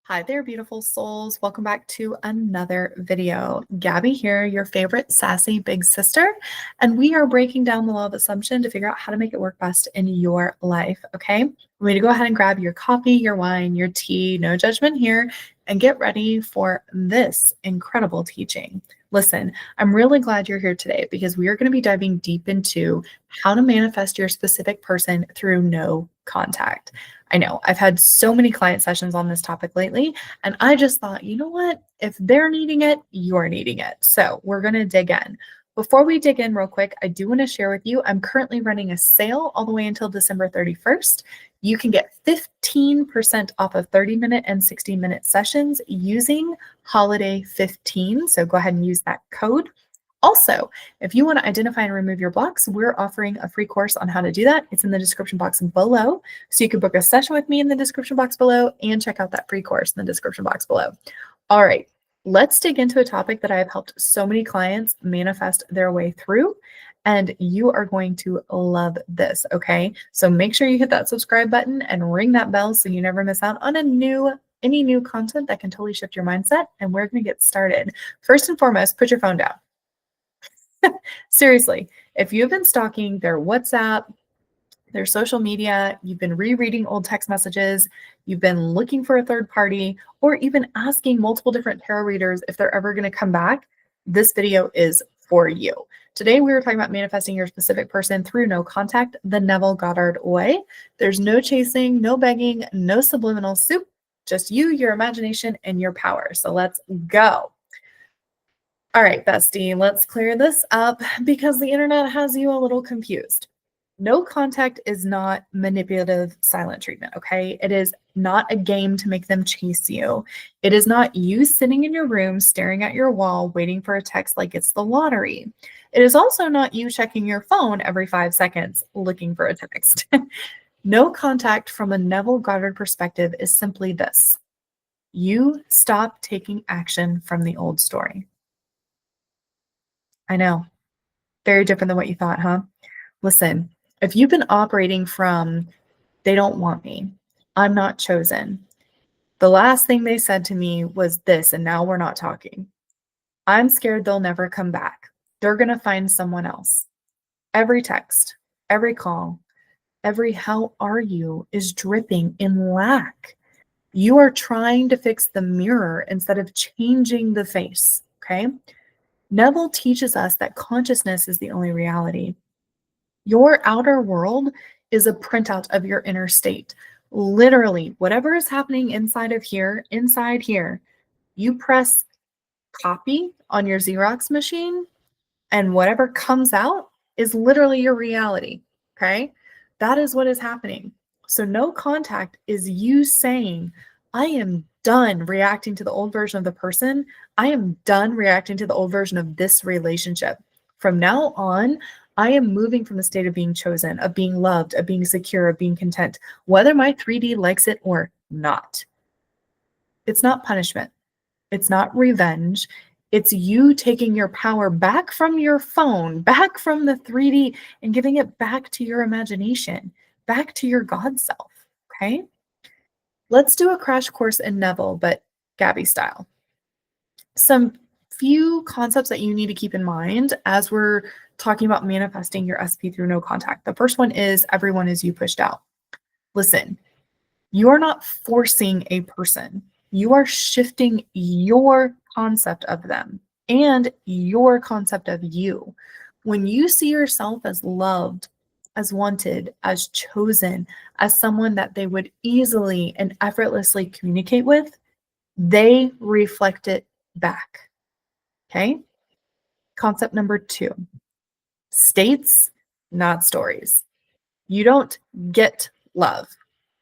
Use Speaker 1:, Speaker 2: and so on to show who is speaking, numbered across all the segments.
Speaker 1: Hi there, beautiful souls. Welcome back to another video. Gabi here, your favorite sassy big sister, and we are breaking down the law of assumption to figure out how to make it work best in your life, okay? We need to go ahead and grab your coffee, your wine, your tea, no judgment here, and get ready for this incredible teaching. Listen, I'm really glad you're here today because we are going to be diving deep into how to manifest your specific person through no contact. I know I've had so many client sessions on this topic lately, and I just thought, you know what? If they're needing it, you're needing it. So we're going to dig in. Before we dig in real quick, I do want to share with you, I'm currently running a sale all the way until December 31st. You can get 15% off of 30-minute and 60-minute sessions using Holiday 15. So go ahead and use that code. Also, if you want to identify and remove your blocks, we're offering a free course on how to do that. It's in the description box below. So you can book a session with me in the description box below and check out that free course in the description box below. All right, let's dig into a topic that I have helped so many clients manifest their way through. And you are going to love this, okay? So make sure you hit that subscribe button and ring that bell so you never miss out on any new content that can totally shift your mindset. And we're going to get started. First and foremost, put your phone down. Seriously, if you've been stalking their WhatsApp, their social media, you've been rereading old text messages, you've been looking for a third party, or even asking multiple different tarot readers if they're ever going to come back, this video is for you. Today, we were talking about manifesting your specific person through no contact, the Neville Goddard way. There's no chasing, no begging, no subliminal soup, just you, your imagination, and your power. So let's go. All right, bestie, let's clear this up because the internet has you a little confused. No contact is not manipulative silent treatment, okay? It is not a game to make them chase you. It is not you sitting in your room staring at your wall waiting for a text like it's the lottery. It is also not you checking your phone every 5 seconds looking for a text. No contact from a Neville Goddard perspective is simply this. You stop taking action from the old story. I know. Very different than what you thought, huh? Listen, if you've been operating from, they don't want me, I'm not chosen, the last thing they said to me was this, and now we're not talking. I'm scared they'll never come back. They're going to find someone else. Every text, every call, every how are you is dripping in lack. You are trying to fix the mirror instead of changing the face, okay? Neville teaches us that consciousness is the only reality. Your outer world is a printout of your inner state. Literally, whatever is happening inside here, you press copy on your Xerox machine, and whatever comes out is literally your reality, okay? That is what is happening. So no contact is you saying, I am done reacting to the old version of the person. I am done reacting to the old version of this relationship. From now on, I am moving from the state of being chosen, of being loved, of being secure, of being content, whether my 3D likes it or not. It's not punishment. It's not revenge. It's you taking your power back from your phone, back from the 3D, and giving it back to your imagination, back to your God self, okay? Let's do a crash course in Neville, but Gabi style. Some few concepts that you need to keep in mind as we're talking about manifesting your SP through no contact. The first one is everyone is you pushed out. Listen, you are not forcing a person. You are shifting your concept of them and your concept of you. When you see yourself as loved, as wanted, as chosen, as someone that they would easily and effortlessly communicate with, they reflect it back. Okay? Concept number 2, states, not stories. You don't get love.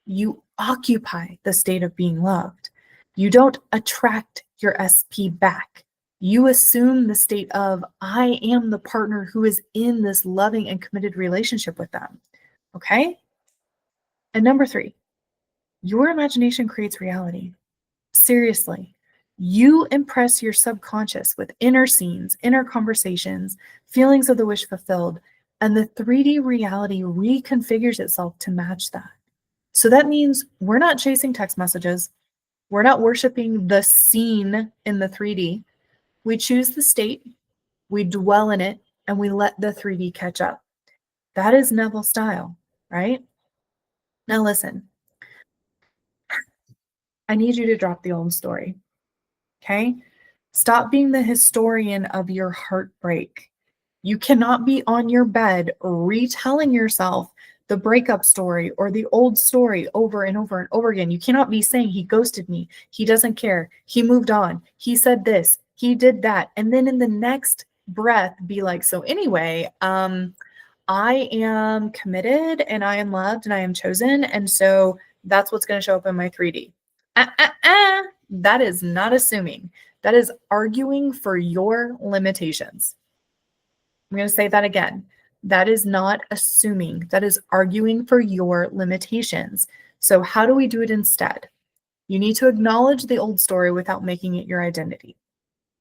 Speaker 1: You occupy the state of being loved. You don't attract your SP back. You assume the state of, I am the partner who is in this loving and committed relationship with them. Okay? And number 3, your imagination creates reality. Seriously. You impress your subconscious with inner scenes, inner conversations, feelings of the wish fulfilled, and the 3D reality reconfigures itself to match that. So that means we're not chasing text messages. We're not worshiping the scene in the 3D. We choose the state, we dwell in it, and we let the 3D catch up. That is Neville style, right? Now listen, I need you to drop the old story, okay? Stop being the historian of your heartbreak. You cannot be on your bed retelling yourself the breakup story or the old story over and over and over again. You cannot be saying he ghosted me, he doesn't care, he moved on, he said this, he did that, and then in the next breath be like, so anyway, I am committed and I am loved and I am chosen, and so that's what's going to show up in my 3D. That is not assuming. That is arguing for your limitations. I'm going to say that again. That is not assuming. That is arguing for your limitations. So how do we do it instead? You need to acknowledge the old story without making it your identity.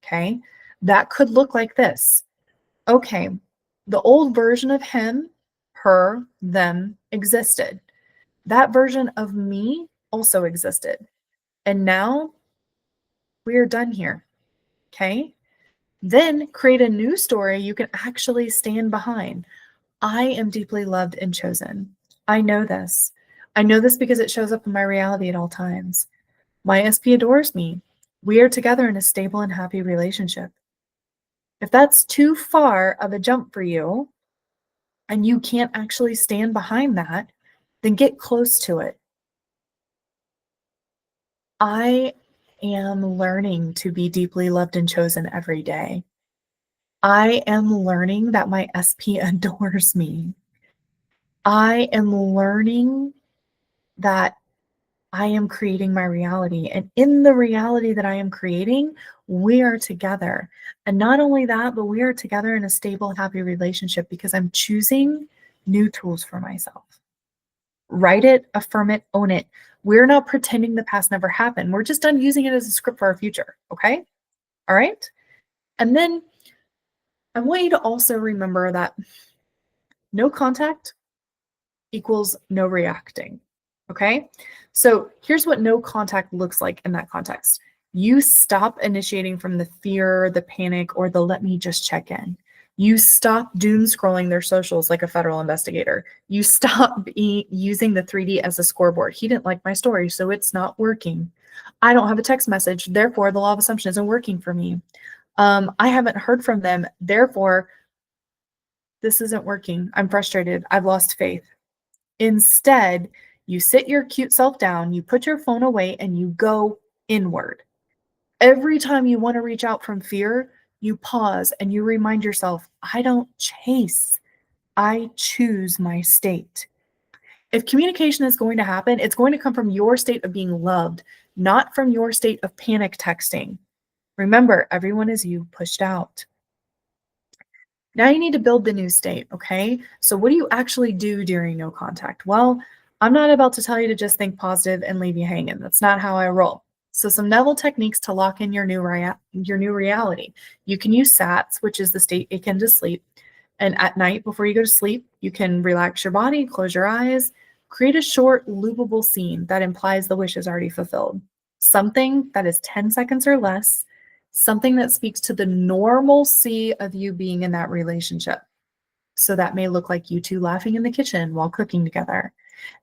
Speaker 1: Okay? That could look like this. Okay, the old version of him, her, them existed. That version of me also existed. And now we are done here. Okay? Then create a new story you can actually stand behind. I am deeply loved and chosen. I know this. I know this because it shows up in my reality at all times. My SP adores me. We are together in a stable and happy relationship. If that's too far of a jump for you and you can't actually stand behind that, then get close to it. I am learning to be deeply loved and chosen every day. I am learning that my SP adores me. I am learning that I am creating my reality. And in the reality that I am creating, we are together. And not only that, but we are together in a stable, happy relationship because I'm choosing new tools for myself. Write it, affirm it, own it. We're not pretending the past never happened. We're just done using it as a script for our future. Okay? All right? And then I want you to also remember that no contact equals no reacting. Okay? So here's what no contact looks like in that context. You stop initiating from the fear, the panic, or the let me just check in. You stop doom scrolling their socials like a federal investigator. You stop using the 3D as a scoreboard. He didn't like my story, so it's not working. I don't have a text message, therefore the law of assumption isn't working for me. I haven't heard from them, therefore this isn't working. I'm frustrated. I've lost faith. Instead, you sit your cute self down, you put your phone away, and you go inward. Every time you want to reach out from fear, you pause and you remind yourself, I don't chase, I choose my state. If communication is going to happen, it's going to come from your state of being loved, not from your state of panic texting. Remember, everyone is you pushed out. Now you need to build the new state, okay? So what do you actually do during no contact? Well, I'm not about to tell you to just think positive and leave you hanging. That's not how I roll. So some Neville techniques to lock in your new reality. You can use SATS, which is the state akin to sleep. And at night before you go to sleep, you can relax your body, close your eyes, create a short loopable scene that implies the wish is already fulfilled. Something that is 10 seconds or less, something that speaks to the normalcy of you being in that relationship. So that may look like you two laughing in the kitchen while cooking together.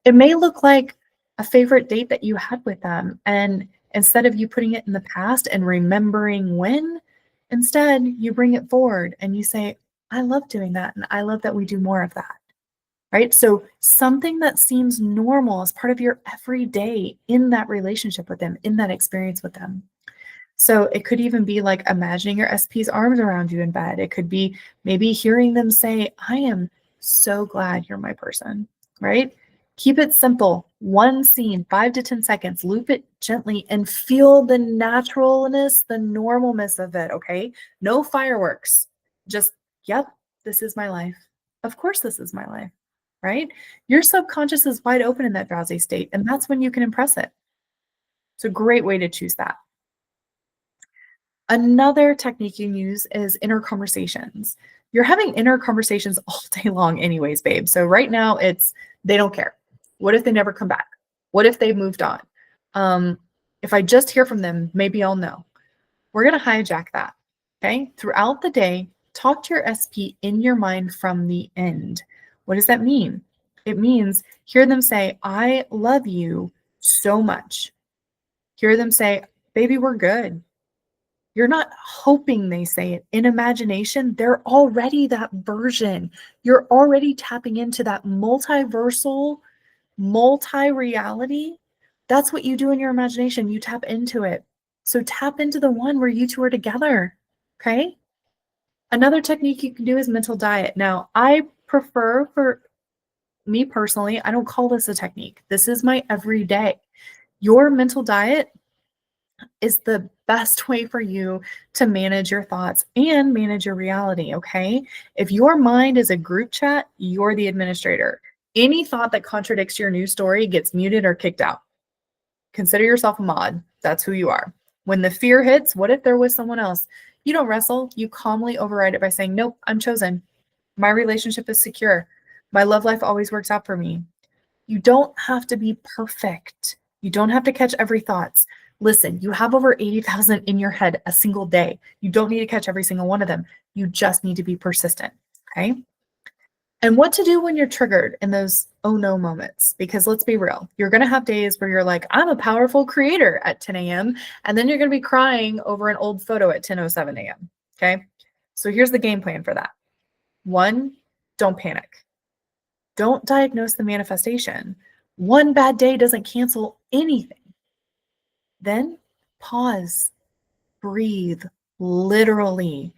Speaker 1: It may look like a favorite date that you had with them. And instead of you putting it in the past and remembering when, instead you bring it forward and you say, I love doing that. And I love that we do more of that. Right? So something that seems normal as part of your everyday in that relationship with them, in that experience with them. So it could even be like imagining your SP's arms around you in bed. It could be maybe hearing them say, I am so glad you're my person, right? Keep it simple. One scene, 5 to 10 seconds, loop it gently and feel the naturalness, the normalness of it, okay? No fireworks. Just, yep, this is my life. Of course, this is my life, right? Your subconscious is wide open in that drowsy state, and that's when you can impress it. It's a great way to choose that. Another technique you can use is inner conversations. You're having inner conversations all day long anyways, babe. So right now it's, they don't care. What if they never come back? What if they've moved on? If I just hear from them, maybe I'll know. We're going to hijack that. Okay. Throughout the day, talk to your SP in your mind from the end. What does that mean? It means hear them say, I love you so much. Hear them say, baby, we're good. You're not hoping they say it. In imagination, they're already that version. You're already tapping into that multiversal, multi-reality. That's what you do in your imagination. You tap into it. So tap into the one where you two are together. Okay. Another technique you can do is mental diet. Now, I prefer, for me personally, I don't call this a technique. This is my everyday. Your mental diet is the best way for you to manage your thoughts and manage your reality, okay? If your mind is a group chat, you're the administrator. Any thought that contradicts your news story gets muted or kicked out. Consider yourself a mod. That's who you are. When the fear hits, what if there was someone else? You don't wrestle. You calmly override it by saying, nope, I'm chosen. My relationship is secure. My love life always works out for me. You don't have to be perfect. You don't have to catch every thought. Listen, you have over 80,000 in your head a single day. You don't need to catch every single one of them. You just need to be persistent, okay? And what to do when you're triggered in those oh no moments, because let's be real, you're going to have days where you're like, I'm a powerful creator at 10 a.m. And then you're going to be crying over an old photo at 10:07 a.m. Okay. So here's the game plan for that. 1, don't panic. Don't diagnose the manifestation. One bad day doesn't cancel anything. Then pause, breathe, literally.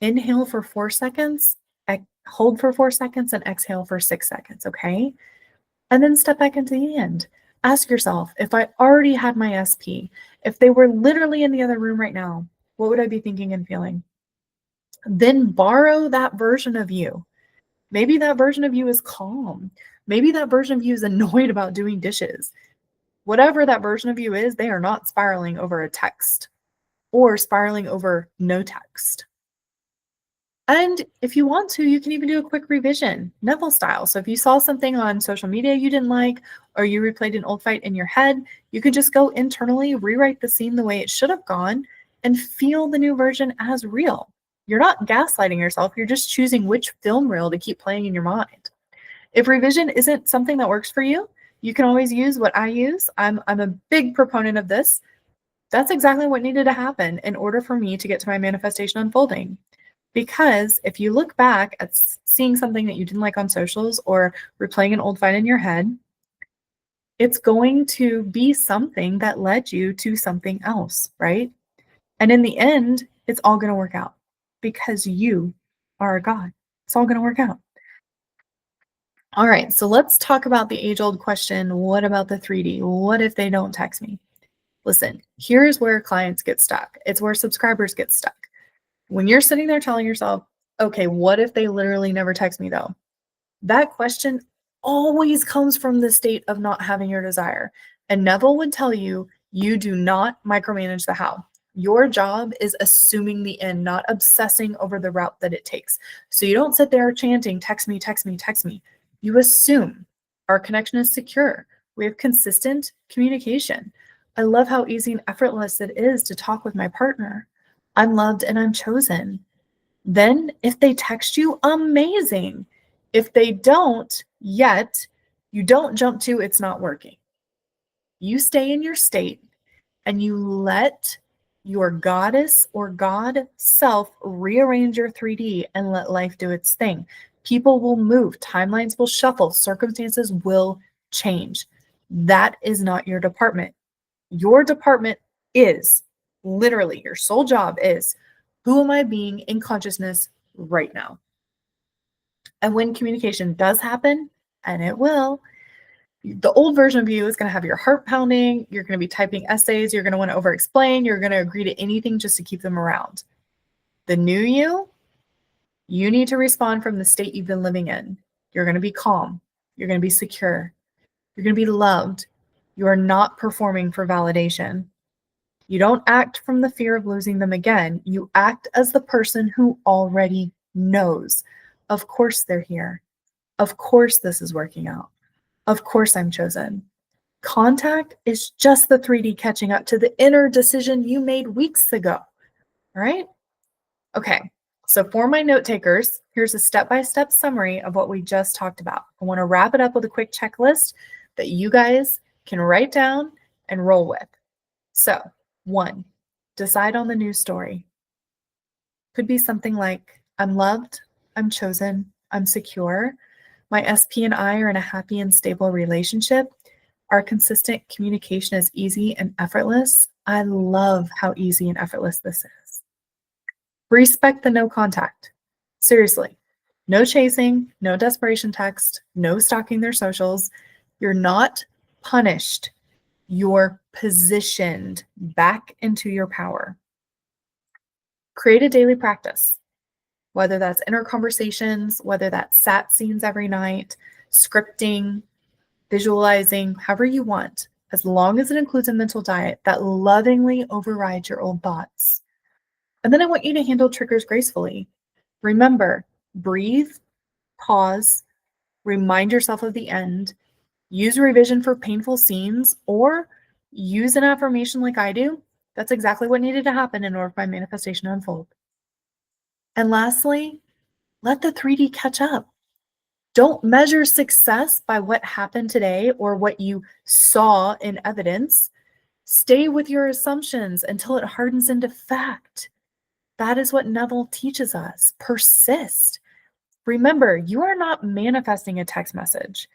Speaker 1: Inhale for 4 seconds, hold for 4 seconds, and exhale for 6 seconds, okay? And then step back into the end. Ask yourself, if I already had my SP, if they were literally in the other room right now, what would I be thinking and feeling? Then borrow that version of you. Maybe that version of you is calm. Maybe that version of you is annoyed about doing dishes. Whatever that version of you is, they are not spiraling over a text or spiraling over no text. And if you want to, you can even do a quick revision, Neville style. So if you saw something on social media you didn't like, or you replayed an old fight in your head, you could just go internally, rewrite the scene the way it should have gone, and feel the new version as real. You're not gaslighting yourself. You're just choosing which film reel to keep playing in your mind. If revision isn't something that works for you, you can always use what I use. I'm a big proponent of this. That's exactly what needed to happen in order for me to get to my manifestation unfolding. Because if you look back at seeing something that you didn't like on socials or replaying an old fight in your head, it's going to be something that led you to something else, right? And in the end, it's all going to work out because you are a God. It's all going to work out. All right, so let's talk about the age-old question, what about the 3D? What if they don't text me? Listen, here's where clients get stuck. It's where subscribers get stuck. When you're sitting there telling yourself, okay, what if they literally never text me though? That question always comes from the state of not having your desire. And Neville would tell you, you do not micromanage the how. Your job is assuming the end, not obsessing over the route that it takes. So you don't sit there chanting, text me, text me, text me. You assume our connection is secure. We have consistent communication. I love how easy and effortless it is to talk with my partner. I'm loved and I'm chosen. Then if they text you, amazing. If they don't yet, you don't jump to it's not working. You stay in your state and you let your goddess or God self rearrange your 3D and let life do its thing. People will move, timelines will shuffle, circumstances will change. That is not your department. Your department is literally your sole job is who am I being in consciousness right now? And when communication does happen, and it will, the old version of you is going to have your heart pounding. You're going to be typing essays. You're going to want to over explain. You're going to agree to anything just to keep them around. The new you need to respond from the state you've been living in. You're going to be calm. You're going to be secure. You're going to be loved. You are not performing for validation. You don't act from the fear of losing them again. You act as the person who already knows. Of course they're here. Of course this is working out. Of course I'm chosen. Contact is just the 3D catching up to the inner decision you made weeks ago. All right? Okay. So for my note takers, here's a step-by-step summary of what we just talked about. I want to wrap it up with a quick checklist that you guys can write down and roll with. So 1, decide on the new story. Could be something like, I'm loved, I'm chosen, I'm secure. My SP and I are in a happy and stable relationship. Our consistent communication is easy and effortless. I love how easy and effortless this is. Respect the no contact. Seriously, no chasing, no desperation text, no stalking their socials. You're not punished. You're positioned back into your power. Create a daily practice, whether that's inner conversations, whether that's sat scenes every night, scripting, visualizing, however you want, as long as it includes a mental diet that lovingly overrides your old thoughts. And then I want you to handle triggers gracefully. Remember, breathe, pause, remind yourself of the end, use revision for painful scenes, or use an affirmation like I do. That's exactly what needed to happen in order for my manifestation to unfold. And lastly, let the 3D catch up. Don't measure success by what happened today or what you saw in evidence. Stay with your assumptions until it hardens into fact. That is what Neville teaches us. Persist. Remember, you are not manifesting a text message.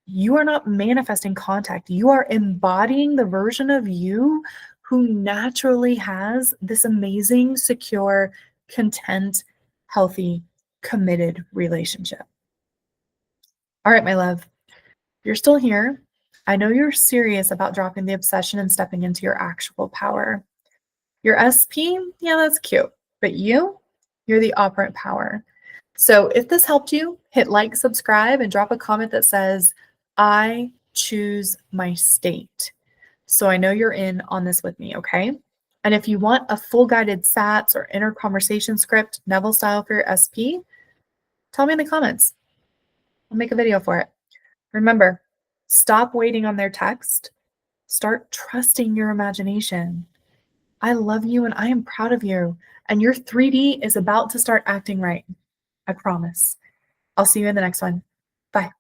Speaker 1: You are not manifesting contact. You are embodying the version of you who naturally has this amazing, secure, content, healthy, committed relationship. All right, my love, you're still here. I know you're serious about dropping the obsession and stepping into your actual power. Your SP, yeah, that's cute. But you're the operant power. So if this helped you, hit like, subscribe, and drop a comment that says, I choose my state. So I know you're in on this with me, okay? And if you want a full guided SATs or inner conversation script, Neville style for your SP, tell me in the comments. I'll make a video for it. Remember, stop waiting on their text. Start trusting your imagination. I love you and I am proud of you. And your 3D is about to start acting right. I promise. I'll see you in the next one. Bye.